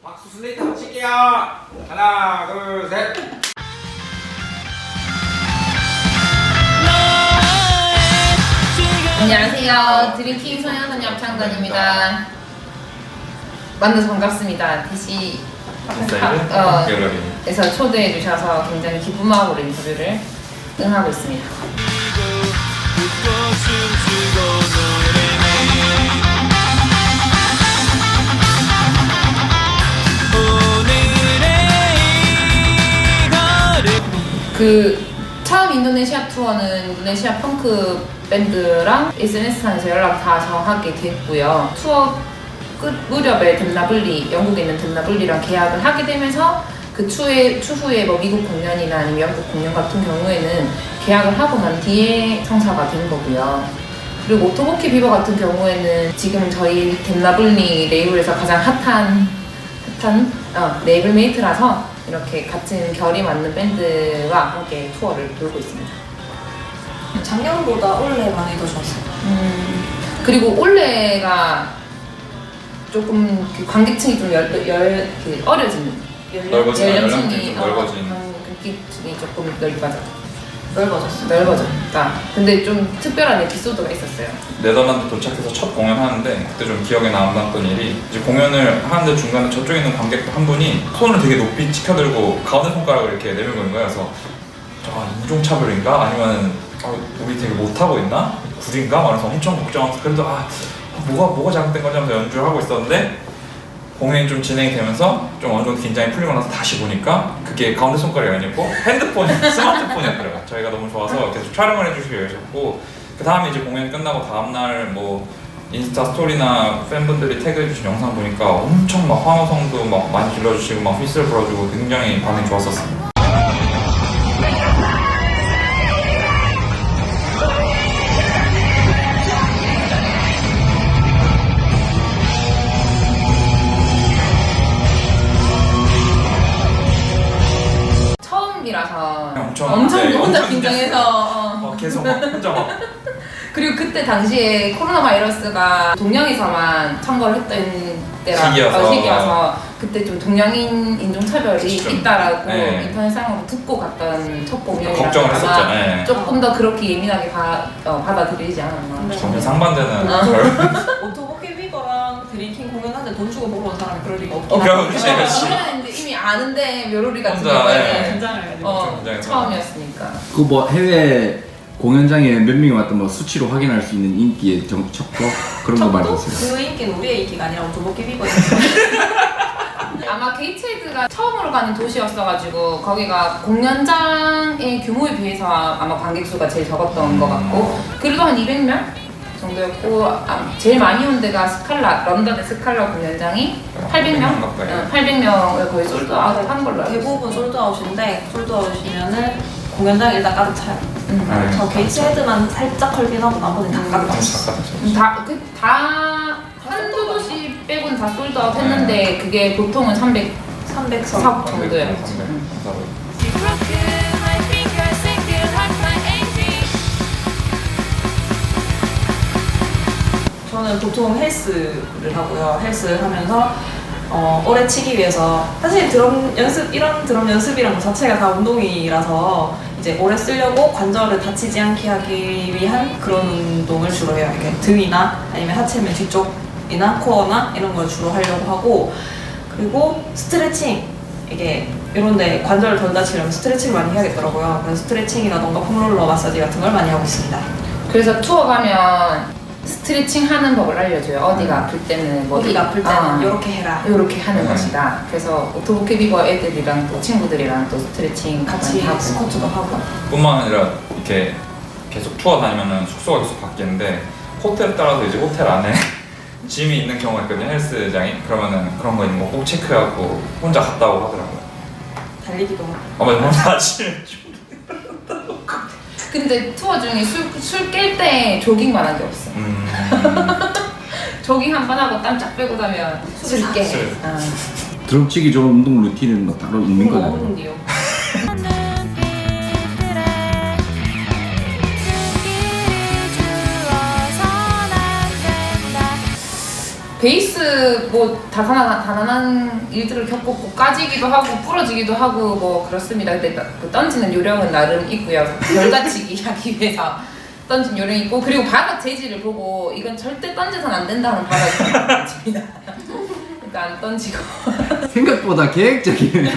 박수 슬레이트 한번 칠게요. 하나, 둘, 셋. 안녕하세요. 드링킹 소녀선 합창단입니다. 만나서 반갑습니다. DC 에서 초대해 주셔서 굉장히 기쁜 마음으로 인터뷰를 응하고 있습니다. 처음 인도네시아 투어는 인도네시아 펑크 밴드랑 SNS상에서 연락 다 정하게 됐고요. 투어 끝 무렵에 덴나블리, 영국에 있는 덴나블리랑 계약을 하게 되면서 그 추후에 뭐 미국 공연이나 아니면 영국 공연 같은 경우에는 계약을 하고 난 뒤에 성사가 된 거고요. 그리고 오토보키 비버 같은 경우에는 지금 저희 덴나블리 레이블에서 가장 핫한 레이블 메이트라서 이렇게 같은 결이 맞는 밴드와 함께 투어를 돌고 있습니다. 작년보다 올해 많이 더 좋았어요. 그리고 올해가 조금 그 관객층이 좀 어려진 연령층이 관객층이 조금 넓어졌다. 근데 좀 특별한 에피소드가 있었어요. 네덜란드 도착해서 첫 공연하는데 그때 좀 기억에 남았던 일이, 이제 공연을 하는데 중간에 저쪽에 있는 관객 한 분이 손을 되게 높이 치켜들고 가운데 손가락을 이렇게 내밀고 있는 거예요. 그래서 인종차별인가? 아니면 우리 되게 못하고 있나? 구린가? 말해서 엄청 걱정하면서 그래도 뭐가 잘못된 거지 하면서 연주를 하고 있었는데, 공연이 좀 진행이 되면서 좀 어느 정도 긴장이 풀리고 나서 다시 보니까 그게 가운데 손가락이 아니고 스마트폰이었더라고요. 저희가 너무 좋아서 계속 촬영을 해주시기로 하셨고, 그 다음에 이제 공연이 끝나고 다음날 뭐 인스타 스토리나 팬분들이 태그해주신 영상 보니까 엄청 막 환호성도 막 많이 질러주시고 막 휘슬 불어주고 굉장히 반응이 좋았었어요. 처음이라서 엄청 혼자 긴장해서 계속 막 혼자 막 그리고 그때 당시에 코로나 바이러스가 동양에서만 참가를 했던 시기여서 그때 좀 동양인 인종차별이 있다라고 인터넷상으로 듣고 갔던 첫 공연이라서 걱정을 했었죠. 조금 더 그렇게 예민하게 받아들이지 않았나. 전혀 상반되는 오토보키 비버랑 드링킹 공연하는데 돈 주고 보러 온 사람이 그럴 리가 없긴 그렇지. 이미 아는데 묘로리 같은 혼자, 경우에는 긴장을 처음이었으니까. 그 뭐 해외 공연장에 몇 명이 왔던 뭐 수치로 확인할 수 있는 인기의 척도 그런 거 말해주세요. 그 인기는 우리의 인기가 아니라 오토보키 비버예요. 아마 게이트헤드가 처음으로 가는 도시였어가지고 거기가 공연장의 규모에 비해서 아마 관객 수가 제일 적었던 것 같고, 그래도 한 200명 정도였고, 제일 많이 온 데가 런던의 스칼라 공연장이 800명? 800명을 거의 솔드아웃 한 걸로 알고 있어요. 대부분 솔드아웃인데, 솔드아웃이면은 공연장이 일단 가득 차요. 저 게이트헤드만 살짝 걸긴 하고 나머지는 다 가득 차요. 한두 도시 빼고는 다 솔드아웃 했는데 그게 보통은 300석 정도였죠. 저는 보통 헬스를 하고요. 헬스를 하면서 오래 치기 위해서, 사실 이런 드럼 연습이란 것 자체가 다 운동이라서 이제 오래 쓰려고 관절을 다치지 않게 하기 위한 그런 운동을 주로 해요. 이렇게 등이나 아니면 하체면 뒤쪽이나 코어나 이런 걸 주로 하려고 하고, 그리고 스트레칭, 이게 이런데 관절을 덜 다치려면 스트레칭을 많이 해야겠더라고요. 그래서 스트레칭이라던가 폼롤러 마사지 같은 걸 많이 하고 있습니다. 그래서 투어 가면 스트레칭 하는 법을 알려줘요. 어디가 아플 때는 어디가 아플 때는 이렇게 해라, 이렇게 하는 것이다. 그래서 오토보키 비버 애들이랑 또 친구들이랑 또 스트레칭 같이 하고 스쿼트도 하고. 뿐만 아니라 이렇게 계속 투어 다니면은 숙소가 계속 바뀌는데, 호텔 따라서 이제 호텔 안에 짐이 있는 경우가 있거든요. 헬스장이. 그러면은 그런 거 있는 거 꼭 체크하고 혼자 갔다 오고 하더라고요. 달리기도 하고. 맞아, 혼자 아침에 근데 투어 중에 술 깰 때 조깅만 한 게 없어. 조깅 한 번 하고 땀 쫙 빼고 나면 술 깨. 드럼 치기 좋은 운동 루틴은 뭐 따로 있는 거예요? 없는데요. 베이스 뭐 다단한 일들을 겪었고 까지기도 하고 부러지기도 하고 뭐 그렇습니다. 근데 그 던지는 요령은 나름 있고요. 결과치기 하기 위해서 던진 요령이 있고 그리고 바닥 재질을 보고 이건 절대 던져서는 안 된다는 바닥을 던집니다. 그러니까 안 던지고 생각보다 계획적이네.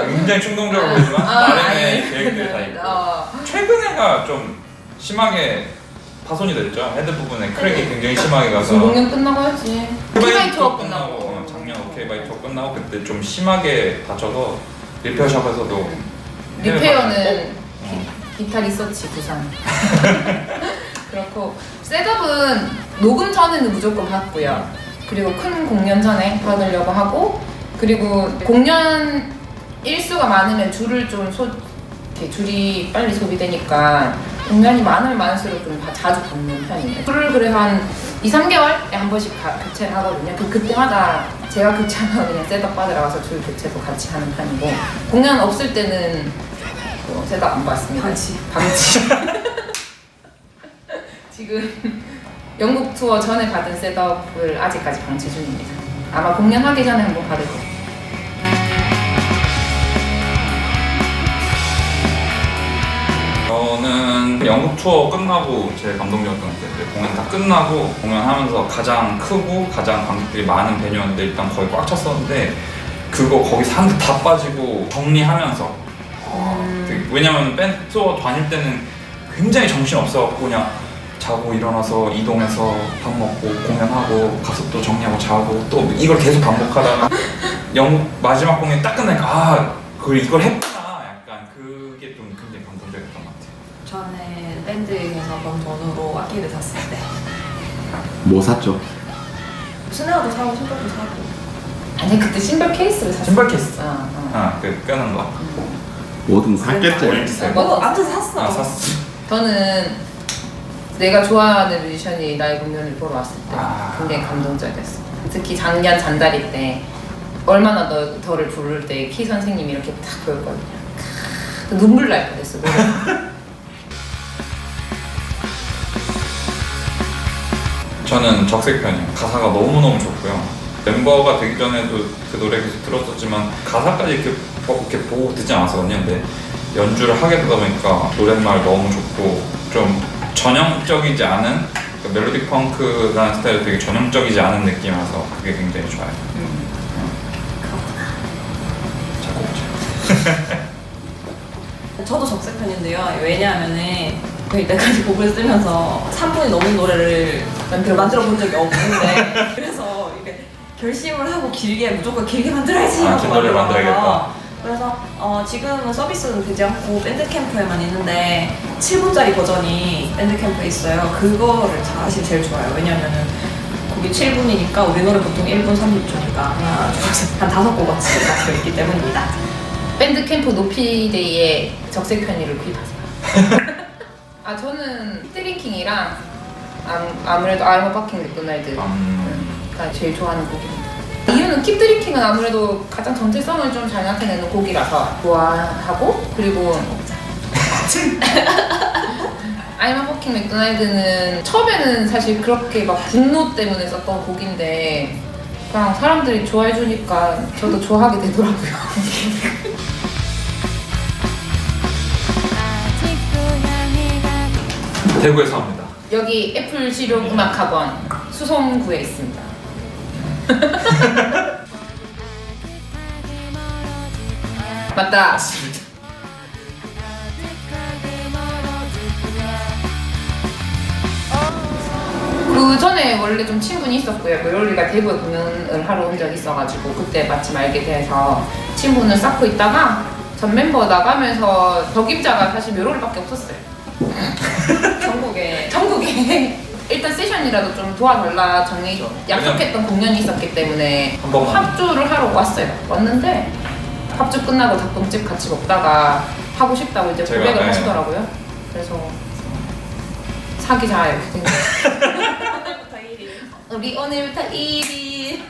굉장히 충동적으로 보지만 나름의 계획들이 다 있고 최근에가 좀 심하게 파손이 됐죠. 헤드 부분에 크랙이 굉장히 심하게 가서 공연 끝나고 했지. 오케이바이 투어 끝나고 작년 오케이바이 투어 끝나고 그때 좀 심하게 다쳐서 리페어샵에서도 리페어는 기타 리서치 부산. 그렇고 셋업은 녹음 전에는 무조건 받고요. 그리고 큰 공연 전에 받으려고 하고 그리고 공연 일수가 많으면 줄을 좀 이렇게 줄이 빨리 소비되니까 공연이 많으면 많을수록 좀 자주 받는 편이에요. 줄을 그래서 한 2-3개월에 한 번씩 교체를 하거든요. 그때마다 제가 교체하면 그냥 셋업 받으러 가서 줄 교체도 같이 하는 편이고 공연 없을 때는 셋업 안 받습니다. 방치. 지금 영국 투어 전에 받은 셋업을 아직까지 방치 중입니다. 아마 공연하기 전에 한번 받을 거예요. 저는 영국 투어 끝나고 제일 감동적이었던 게 공연 다 끝나고 공연하면서 가장 크고 가장 관객들이 많은 베뉴였는데 일단 거의 꽉 찼었는데 그거 거기 사람들 다 빠지고 정리하면서 왜냐면 밴드 투어 다닐 때는 굉장히 정신없어갖고 그냥 자고 일어나서 이동해서 밥 먹고 공연하고 가서 또 정리하고 자고 또 이걸 계속 반복하다가 영국 마지막 공연 딱 끝나니까 이걸 했구나 약간 그게 좀 굉장히 감동적이었던 것 같아요. 저는 밴드에서 번 돈으로 악기를 샀을 때 뭐 샀죠? 스네어도 사고 신발도 사고 아니 그때 신발 케이스를 샀어. 신발 케이스. 그 끄는 거. 뭐든 샀겠죠. 아무튼 샀어. 샀어. 저는 내가 좋아하는 뮤지션이 나의 공연을 보러 왔을 때 굉장히 감동적이었어. 특히 작년 잔다리 때 얼마나 너를 부를 때 키 선생님이 이렇게 딱 보였거든요. 눈물 날 뻔했어. 저는 적색편이에요. 가사가 너무너무 좋고요. 멤버가 되기 전에도 그 노래 계속 들었었지만 가사까지 이렇게 보고 듣지 않았거든요. 근데 연주를 하게 되다 보니까 노랫말 너무 좋고 좀 전형적이지 않은 멜로디 펑크라는 스타일이 되게 전형적이지 않은 느낌이라서 그게 굉장히 좋아요. 작곡자. 저도 적색편인데요. 왜냐하면은 이때까지 곡을 쓰면서 3분이 넘는 노래를 만들어 본 적이 없는데 그래서 이렇게 결심을 하고 무조건 길게 만들어야지 하고 긴 노래를 만들어야겠다. 그래서 지금은 서비스는 되지 않고 밴드캠프에만 있는데 7분짜리 버전이 밴드캠프에 있어요. 그거를 사실 제일 좋아요. 왜냐면은 곡이 7분이니까 우리 노래 보통 1분 30초니까 하나, 둘, 셋, 한 5곡어치 박혀있기 때문입니다. 밴드캠프 노피데이에 적색편의를 구입하세요. 저는 킵드링킹이랑 아무래도 I'm a fucking McDonald가 제일 좋아하는 곡입니다. 이유는 킵드링킹은 아무래도 가장 정체성을 좀 잘 나타내는 곡이라서 좋아하고 그리고 I'm a fucking McDonald는 처음에는 사실 그렇게 막 분노 때문에 썼던 곡인데 그냥 사람들이 좋아해 주니까 저도 좋아하게 되더라고요. 대구에서 합니다. 여기 애플 실용 음악학원 수성구에 있습니다. 맞다. 그 전에 원래 좀 친분이 있었고요. 멜로디가 대구에 공연을 하러 온 적이 있어가지고 그때 마침 알게 돼서 친분을 쌓고 있다가 전 멤버 나가면서 적임자가 사실 멜로디밖에 없었어요. 전국에 일단 세션이라도 좀 도와달라 약속했던 공연이 있었기 때문에 합주를 하러 왔는데 합주 끝나고 닭똥집 같이 먹다가 하고 싶다고 이제 고백을 하시더라고요. 그래서 사귀자 이렇게 된 거예요. 우리 오늘부터 1일.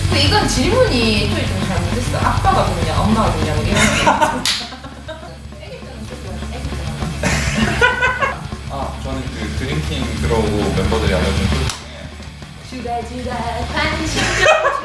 근데 이건 질문이 좀 잘못했어. 아빠가 좋냐, 엄마가 좋냐, 우리 이런 거. 소개팅 들어오고 멤버들이 알려준 꿀 중에 주다 관심 좀